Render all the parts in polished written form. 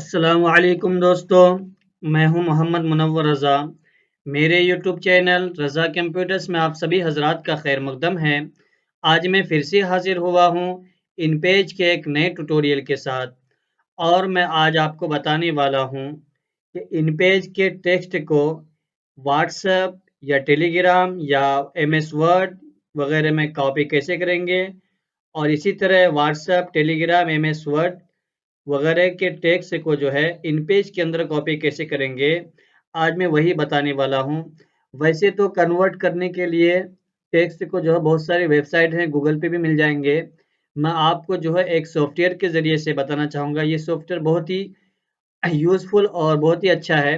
अस्सलामुअलैकुम दोस्तों, मैं हूं मोहम्मद मुनव्वर रज़ा। मेरे यूट्यूब चैनल रज़ा कंप्यूटर्स में आप सभी हज़रात का खैर मक़दम है। आज मैं फिर से हाज़िर हुआ हूं इनपेज के एक नए ट्यूटोरियल के साथ और मैं आज आपको बताने वाला हूं कि इनपेज के टेक्स्ट को व्हाट्सएप या टेलीग्राम या एमएस वर्ड वगैरह में कॉपी कैसे करेंगे और इसी तरह व्हाट्सएप, टेलीग्राम, एमएस वर्ड वगैरह के टेक्स्ट को जो है इन पेज के अंदर कॉपी कैसे करेंगे, आज मैं वही बताने वाला हूँ। वैसे तो कन्वर्ट करने के लिए टेक्स्ट को जो है बहुत सारी वेबसाइट हैं, गूगल पे भी मिल जाएँगे। मैं आपको जो है एक सॉफ्टवेयर के ज़रिए से बताना चाहूँगा, ये सॉफ्टवेयर बहुत ही यूज़फुल और बहुत ही अच्छा है।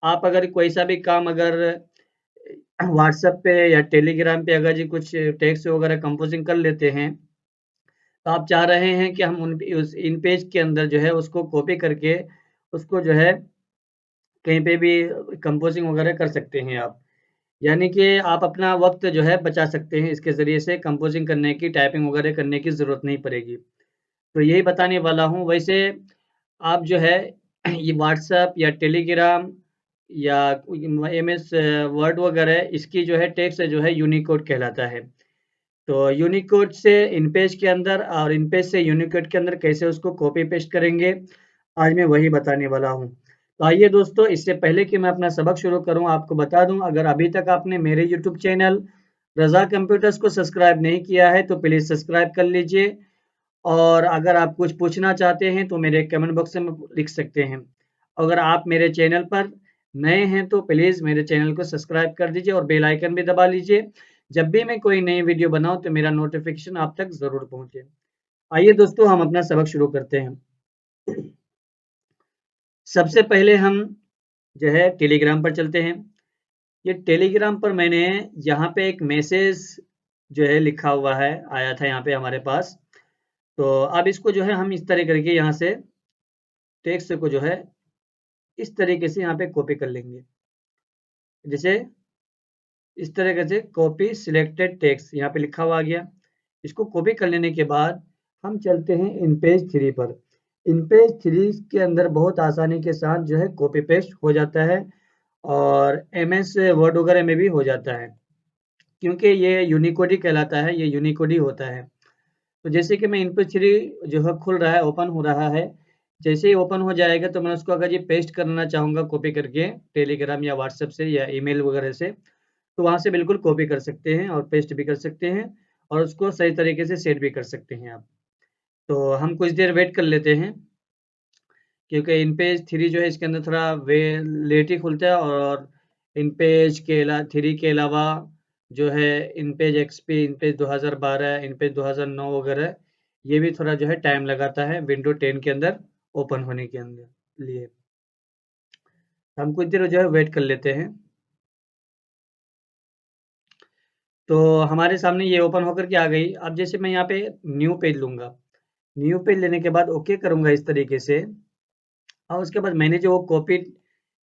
आप अगर कोई सा भी काम अगर व्हाट्सएप पे या टेलीग्राम पे अगर जी कुछ टेक्स्ट वगैरह कंपोज़िंग कर लेते हैं, तो आप चाह रहे हैं कि हम उस इन पेज के अंदर जो है उसको कॉपी करके उसको जो है कहीं पे भी कंपोज़िंग वगैरह कर सकते हैं आप। यानी कि आप अपना वक़्त जो है बचा सकते हैं इसके ज़रिए से कंपोज़िंग करने की, टाइपिंग वगैरह करने की ज़रूरत नहीं पड़ेगी। तो यही बताने वाला हूँ। वैसे आप जो है ये व्हाट्सएप या टेलीग्राम या एमएस वर्ड वगैरह इसकी जो है टेक्स्ट जो है यूनिकोड कहलाता है। तो यूनिकोड से इनपेज के अंदर और इनपेज से यूनिकोड के अंदर कैसे उसको कॉपी पेस्ट करेंगे, आज मैं वही बताने वाला हूँ। तो आइए दोस्तों, इससे पहले कि मैं अपना सबक शुरू करूँ, आपको बता दूँ अगर अभी तक आपने मेरे यूट्यूब चैनल रज़ा कंप्यूटर्स को सब्सक्राइब नहीं किया है, तो प्लीज़ सब्सक्राइब कर लीजिए और अगर आप कुछ पूछना चाहते हैं, तो मेरे कमेंट बॉक्स में लिख सकते हैं। अगर आप मेरे चैनल पर नए हैं, तो प्लीज़ मेरे चैनल को सब्सक्राइब कर दीजिए और बेल आइकन भी दबा लीजिए। जब भी मैं कोई नई वीडियो बनाऊँ, तो मेरा नोटिफ़िकेशन आप तक ज़रूर पहुँचे। आइए दोस्तों, हम अपना सबक शुरू करते हैं। सबसे पहले हम जो है टेलीग्राम पर चलते हैं। ये टेलीग्राम पर मैंने यहाँ पे एक मैसेज जो है लिखा हुआ है, आया था यहाँ पे हमारे पास। तो अब इसको जो है हम इस तरह करके यहाँ से टेक्स्ट को जो है इस तरीके से यहाँ पे कॉपी कर लेंगे। जैसे इस तरीके से कॉपी सिलेक्टेड टेक्स्ट यहाँ पे लिखा हुआ आ गया। इसको कॉपी कर लेने के बाद हम चलते हैं इन पेज 3 पर। इन पेज 3 के अंदर बहुत आसानी के साथ जो है कॉपी पेस्ट हो जाता है और एमएस वर्ड वगैरह में भी हो जाता है। क्योंकि ये यूनिकोड ही कहलाता है, ये यूनिकोड ही होता है। तो जैसे कि मैं इनपुट 3 जो है खुल रहा है, ओपन हो रहा है। जैसे ही ओपन हो जाएगा तो मैं उसको अगर ये पेस्ट करना चाहूँगा कॉपी करके टेलीग्राम या व्हाट्सएप से या ईमेल वगैरह से, तो वहाँ से बिल्कुल कॉपी कर सकते हैं और पेस्ट भी कर सकते हैं और उसको सही तरीके से सेट भी कर सकते हैं आप। तो हम कुछ देर वेट कर लेते हैं क्योंकि इनपेज 3 जो है इसके अंदर थोड़ा वे लेट ही खुलता है और इनपेज के 3 के अलावा जो है इनपेज एक्सपी, इनपेज 2012, इनपेज 2009 वगैरह ये भी थोड़ा जो है टाइम लगाता है विंडो 10 के अंदर ओपन होने के अंदर लिए। हम कुछ देर जो है वेट कर लेते हैं। तो हमारे सामने ये ओपन होकर के आ गई। अब जैसे मैं यहाँ पे न्यू पेज लूँगा। न्यू पेज लेने के बाद ओके करूँगा इस तरीके से और उसके बाद मैंने जो कॉपी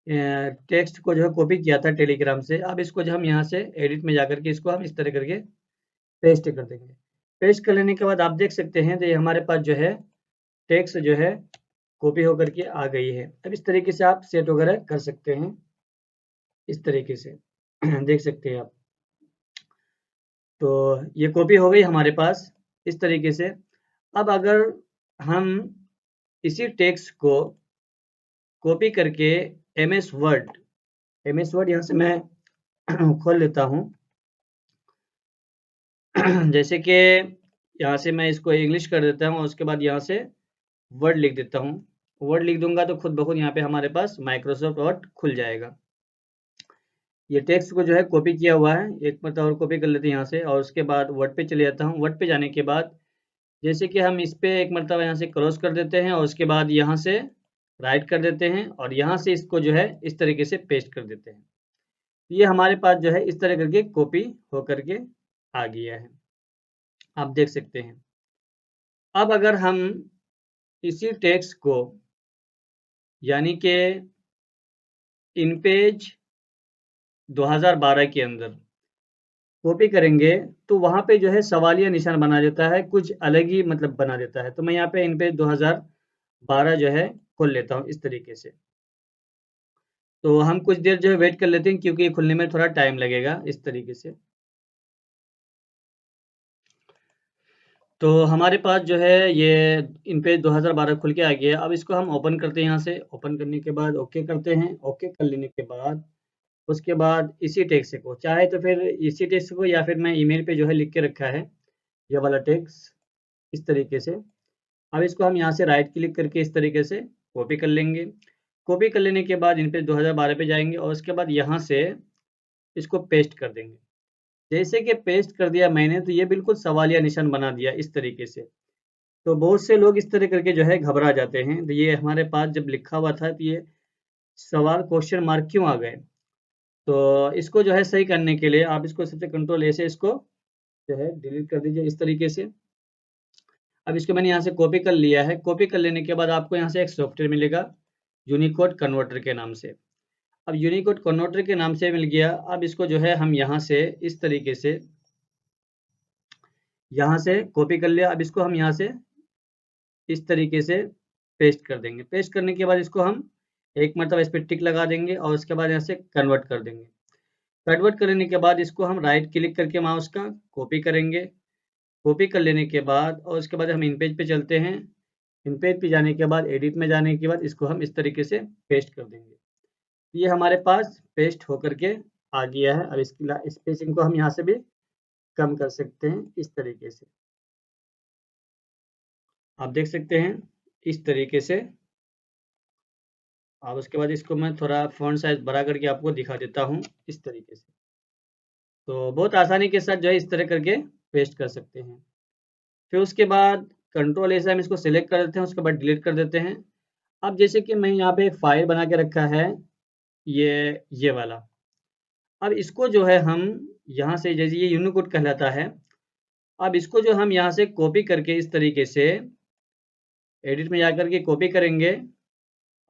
टेक्स्ट को जो है कॉपी किया था टेलीग्राम से, अब इसको जो हम यहाँ से एडिट में जाकर के इसको हम इस तरह करके पेस्ट कर देंगे। पेस्ट कर लेने के बाद आप देख सकते हैं तो ये हमारे पास जो है टेक्स्ट जो है कॉपी होकर के आ गई है। अब इस तरीके से आप सेट वगैरह कर सकते हैं, इस तरीके से देख सकते हैं आप। तो ये कॉपी हो गई हमारे पास इस तरीके से। अब अगर हम इसी टेक्स्ट को कॉपी करके एमएस वर्ड यहाँ से मैं खोल लेता हूँ। जैसे कि यहाँ से मैं इसको इंग्लिश कर देता हूँ और उसके बाद यहाँ से वर्ड लिख देता हूँ। वर्ड लिख दूंगा तो खुद ब खुद यहाँ पे हमारे पास माइक्रोसॉफ्ट वर्ड खुल जाएगा। ये टेक्स्ट को जो है कॉपी किया हुआ है, एक मतलब और कॉपी कर लेते हैं यहाँ से और उसके बाद वर्ड पे चले जाता हूँ। वर्ड पे जाने के बाद जैसे कि हम इस पे एक मरतबा यहाँ से क्रॉस कर देते हैं और उसके बाद यहाँ से राइट कर देते हैं और यहाँ से इसको जो है इस तरीके से पेस्ट कर देते हैं। ये हमारे पास जो है इस तरह करके कॉपी होकर के आ गया है, आप देख सकते हैं। अब अगर हम इसी टेक्स्ट को यानी कि इन पेज 2012 के अंदर कॉपी करेंगे तो वहाँ पे जो है सवालिया निशान बना देता है, कुछ अलग ही मतलब बना देता है। तो मैं यहाँ पे इन पेज 2012 जो है खोल लेता हूँ इस तरीके से। तो हम कुछ देर जो है वेट कर लेते हैं क्योंकि ये खुलने में थोड़ा टाइम लगेगा इस तरीके से। तो हमारे पास जो है ये इनपेज 2012 खुल के आ गया है। अब इसको हम ओपन करते हैं यहाँ से। ओपन करने के बाद ओके करते हैं। ओके कर लेने के बाद उसके बाद इसी टेक्स्ट को चाहे तो फिर इसी टेक्स्ट को या फिर मैं ईमेल पे जो है लिख के रखा है ये वाला टेक्स्ट इस तरीके से। अब इसको हम यहाँ से राइट क्लिक करके इस तरीके से कॉपी कर लेंगे। कॉपी कर लेने के बाद इन पे 2012 पे जाएंगे और उसके बाद यहाँ से इसको पेस्ट कर देंगे। जैसे कि पेस्ट कर दिया मैंने तो ये बिल्कुल सवालिया निशान बना दिया इस तरीके से। तो बहुत से लोग इस तरह करके जो है घबरा जाते हैं। तो ये हमारे पास जब लिखा हुआ था तो ये सवाल क्वेश्चन मार्क क्यों आ गए। तो इसको जो है सही करने के लिए आप इसको सबसे कंट्रोल ए से इसको जो है डिलीट कर दीजिए इस तरीके से। अब इसको मैंने यहाँ से कॉपी कर लिया है। कॉपी कर लेने के बाद आपको यहाँ से एक सॉफ्टवेयर मिलेगा यूनिकोड कन्वर्टर के नाम से। अब यूनिकोड कन्वर्टर के नाम से मिल गया। अब इसको जो है हम यहाँ से इस तरीके से यहाँ से कॉपी कर लिया। अब इसको हम यहाँ से इस तरीके से पेस्ट कर देंगे। पेस्ट करने के बाद इसको हम एक मरतबा इस पे टिक लगा देंगे और उसके बाद यहाँ से कन्वर्ट कर देंगे। कन्वर्ट करने के बाद इसको हम राइट क्लिक करके माउस का कॉपी करेंगे। कॉपी कर लेने के बाद और उसके बाद हम इन पेज पे चलते हैं। इन पेज पे जाने के बाद एडिट में जाने के बाद इसको हम इस तरीके से पेस्ट कर देंगे। ये हमारे पास पेस्ट होकर के आ गया है। अब इसकी स्पेसिंग को हम यहाँ से भी कम कर सकते हैं इस तरीके से। आप देख सकते हैं इस तरीके से। अब उसके बाद इसको मैं थोड़ा फ़ॉन्ट साइज़ बड़ा करके आपको दिखा देता हूँ इस तरीके से। तो बहुत आसानी के साथ जो है इस तरह करके पेस्ट कर सकते हैं। फिर उसके बाद कंट्रोल ए से हम इसको सेलेक्ट कर देते हैं, उसके बाद डिलीट कर देते हैं। अब जैसे कि मैं यहाँ पे एक फ़ाइल बना के रखा है ये वाला। अब इसको जो है हम यहाँ से जैसे ये यूनिकोड कहलाता है। अब इसको जो हम यहाँ से कॉपी करके इस तरीके से एडिट में जाकर के कॉपी करेंगे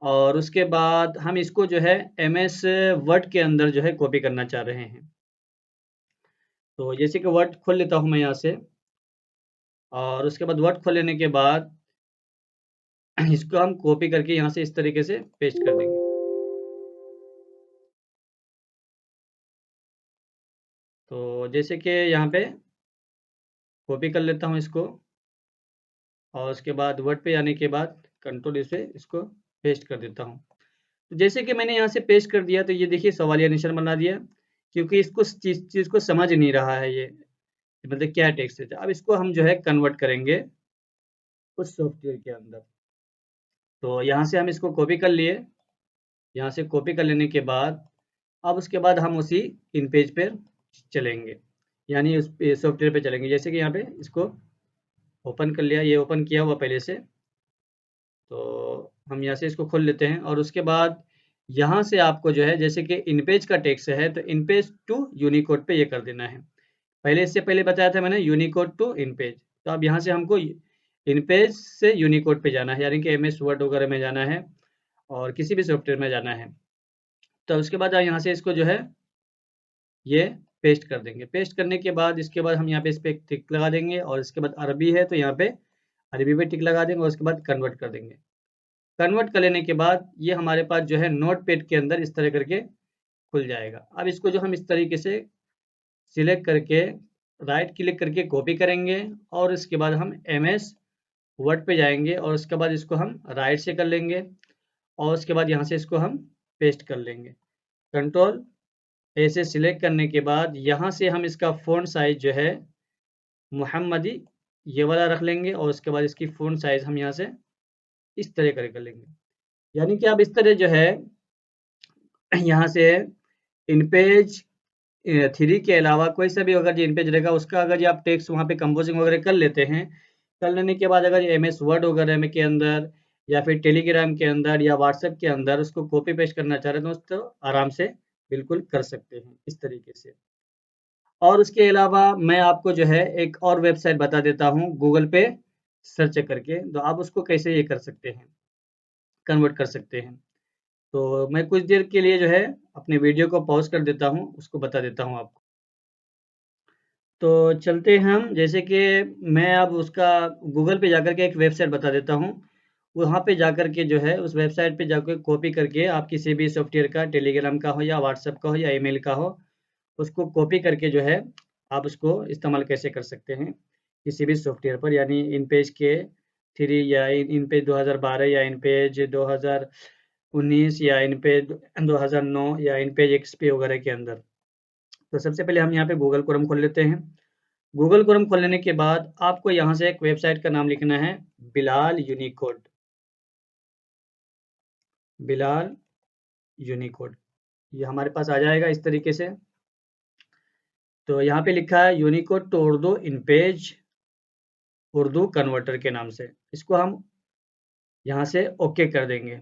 और उसके बाद हम इसको जो है एमएस वर्ड के अंदर जो है कॉपी करना चाह रहे हैं। तो जैसे कि वर्ड खोल लेता हूँ मैं यहाँ से और उसके बाद वर्ड खोल लेने के बाद इसको हम कॉपी करके यहाँ से इस तरीके से पेस्ट कर देंगे। तो जैसे कि यहाँ पे कॉपी कर लेता हूँ इसको और उसके बाद वर्ड पे जाने के बाद कंट्रोल से इसको पेस्ट कर देता हूँ। तो जैसे कि मैंने यहाँ से पेस्ट कर दिया तो ये देखिए सवालिया निशान बना दिया क्योंकि इसको चीज़ को समझ नहीं रहा है ये मतलब क्या टेक्स्ट है। अब इसको हम जो है कन्वर्ट करेंगे उस सॉफ्टवेयर के अंदर। तो यहाँ से हम इसको कॉपी कर लिए। यहाँ से कॉपी कर लेने के बाद अब उसके बाद हम उसी इन पेज पर चलेंगे यानी उस सॉफ्टवेयर पे चलेंगे। जैसे कि यहाँ पे इसको ओपन कर लिया, ये ओपन किया हुआ पहले से। तो हम यहाँ से इसको खोल लेते हैं और उसके बाद यहाँ से आपको जो है जैसे कि इन पेज का टेक्स्ट है तो इन पेज टू यूनिकोड पे ये कर देना है। पहले इससे पहले बताया था मैंने यूनिकोड टू इन पेज। तो अब यहाँ से हमको इन पेज से यूनिकोड पे जाना है यानी कि एमएस वर्ड वगैरह में जाना है और किसी भी सॉफ्टवेयर में जाना है। तो उसके बाद यहाँ से इसको जो है ये पेस्ट कर देंगे। पेस्ट करने के बाद इसके बाद हम यहाँ पे इस पे एक टिक लगा देंगे और इसके बाद अरबी है तो यहाँ पे अरबी पे टिक लगा देंगे और उसके बाद कन्वर्ट कर देंगे। कन्वर्ट कर लेने के बाद ये हमारे पास जो है नोटपैड के अंदर इस तरह करके खुल जाएगा। अब इसको जो हम इस तरीके से सिलेक्ट करके राइट क्लिक करके कॉपी करेंगे और इसके बाद हम एमएस वर्ड पे जाएंगे और उसके बाद इसको हम राइट से कर लेंगे और उसके बाद यहाँ से इसको हम पेस्ट कर लेंगे। कंट्रोल ए से सिलेक्ट करने के बाद यहाँ से हम इसका फ़ॉन्ट साइज़ जो है मुहम्मदी ये वाला रख लेंगे और उसके बाद इसकी फ़ॉन्ट साइज़ हम यहाँ से इस तरह कर लेंगे। यानी कि आप इस तरह जो है यहाँ से इन पेज 3 के अलावा कोई सा भी अगर जो इन पेज रहेगा उसका अगर ये आप टेक्स्ट वहाँ पे कंपोजिंग वगैरह कर लेते हैं, कर लेने के बाद अगर एमएस वर्ड वगैरह में के अंदर या फिर टेलीग्राम के अंदर या व्हाट्सएप के अंदर उसको कॉपी पेस्ट करना चाह रहे हैं तो आराम से बिल्कुल कर सकते हैं इस तरीके से। और उसके अलावा मैं आपको जो है एक और वेबसाइट बता देता हूँ गूगल पे सर्च करके, तो आप उसको कैसे ये कर सकते हैं, कन्वर्ट कर सकते हैं। तो मैं कुछ देर के लिए जो है अपने वीडियो को पॉज़ कर देता हूँ, उसको बता देता हूँ आपको। तो चलते हैं हम जैसे कि मैं अब उसका गूगल पे जाकर के एक वेबसाइट बता देता हूँ। वहाँ पे जाकर के जो है उस वेबसाइट पे जाकर कॉपी करके आप किसी भी सॉफ्टवेयर का, टेलीग्राम का हो या व्हाट्सएप का हो या ईमेल का हो, उसको कॉपी करके जो है आप उसको इस्तेमाल कैसे कर सकते हैं किसी भी सॉफ्टवेयर पर, यानी इनपेज के 3 या इनपेज 2012 या इनपेज 2019 या इनपेज 2009 या इनपेज एक्सपी वगैरह के अंदर। तो सबसे पहले हम यहाँ पे गूगल क्रोम खोल लेते हैं। गूगल क्रोम खोल लेने के बाद आपको यहाँ से एक वेबसाइट का नाम लिखना है, बिलाल यूनिकोड। बिलाल यूनिकोड, ये हमारे पास आ जाएगा इस तरीके से। तो यहाँ पे लिखा है Unicode to Urdu InPage Urdu converter के नाम से। इसको हम यहाँ से ओके कर देंगे।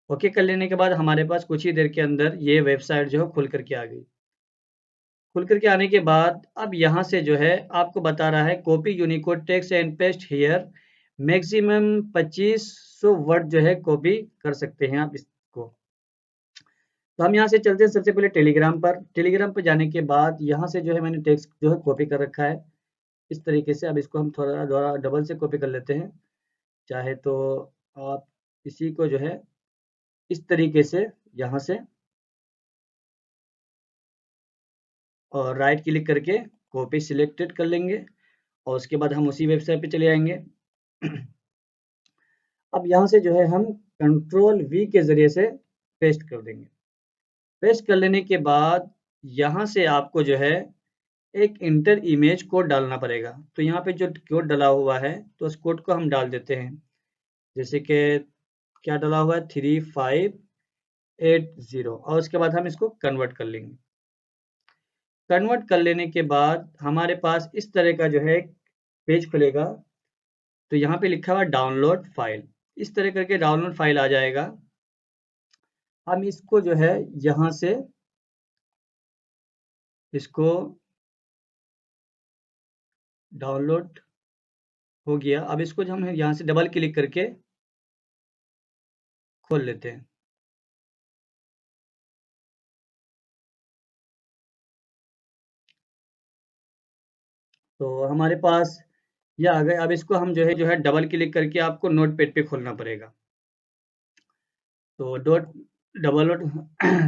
ओके कर लेने के बाद हमारे पास कुछ ही देर के अंदर ये वेबसाइट जो है खुल करके आ गई। खुल करके आने के बाद अब यहाँ से जो है आपको बता रहा है copy Unicode text and paste here, maximum 2500 word जो है कॉपी कर सकते हैं आप इसको। तो हम यहाँ से चलते हैं सबसे पहले टेलीग्राम पर। टेलीग्राम पर जाने के बाद यहाँ से जो है मैंने टेक्स्ट जो है कॉपी कर रखा है इस तरीके से। अब इसको हम थोड़ा डबल से कॉपी कर लेते हैं। चाहे तो आप इसी को जो है इस तरीके से यहाँ से और राइट क्लिक करके कॉपी सिलेक्टेड कर लेंगे और उसके बाद हम उसी वेबसाइट पे चले आएंगे। अब यहाँ से जो है हम कंट्रोल वी के ज़रिए से पेस्ट कर देंगे। पेस्ट कर लेने के बाद यहाँ से आपको जो है एक इंटर इमेज कोड डालना पड़ेगा। तो यहाँ पे जो कोड डाला हुआ है तो उस कोड को हम डाल देते हैं। जैसे कि क्या डाला हुआ है 3580 और उसके बाद हम इसको कन्वर्ट कर लेंगे। कन्वर्ट कर लेने के बाद हमारे पास इस तरह का जो है पेज खुलेगा। तो यहाँ पे लिखा हुआ डाउनलोड फाइल, इस तरह करके डाउनलोड फाइल आ जाएगा। हम इसको जो है यहाँ से इसको डाउनलोड हो गया। अब इसको जो हम यहाँ से डबल क्लिक करके खोल लेते हैं। तो हमारे पास ये आ गए। अब इसको हम जो है डबल क्लिक करके आपको नोटपैड पे खोलना पड़ेगा। तो डबल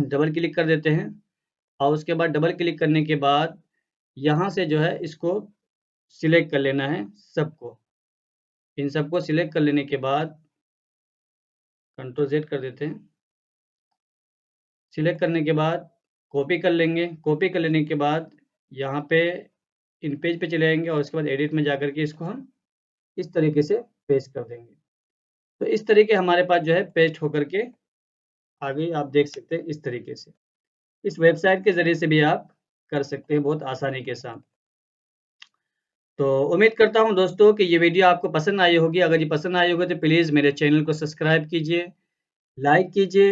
डबल क्लिक कर देते हैं और उसके बाद डबल क्लिक करने के बाद यहाँ से जो है इसको सिलेक्ट कर लेना है सबको। इन सबको सिलेक्ट कर लेने के बाद कंट्रोल Z कर देते हैं। सिलेक्ट करने के बाद कॉपी कर लेंगे। कॉपी कर लेने के बाद यहाँ पे इन पेज पे चले आएंगे और उसके बाद एडिट में जाकर के इसको हम इस तरीके से पेस्ट कर देंगे। तो इस तरीके हमारे पास जो है पेस्ट होकर के आ गई। आप देख सकते हैं इस तरीके से। इस वेबसाइट के ज़रिए से भी आप कर सकते हैं बहुत आसानी के साथ। तो उम्मीद करता हूँ दोस्तों कि ये वीडियो आपको पसंद आई होगी। अगर ये पसंद आई होगी तो प्लीज़ मेरे चैनल को सब्सक्राइब कीजिए, लाइक कीजिए।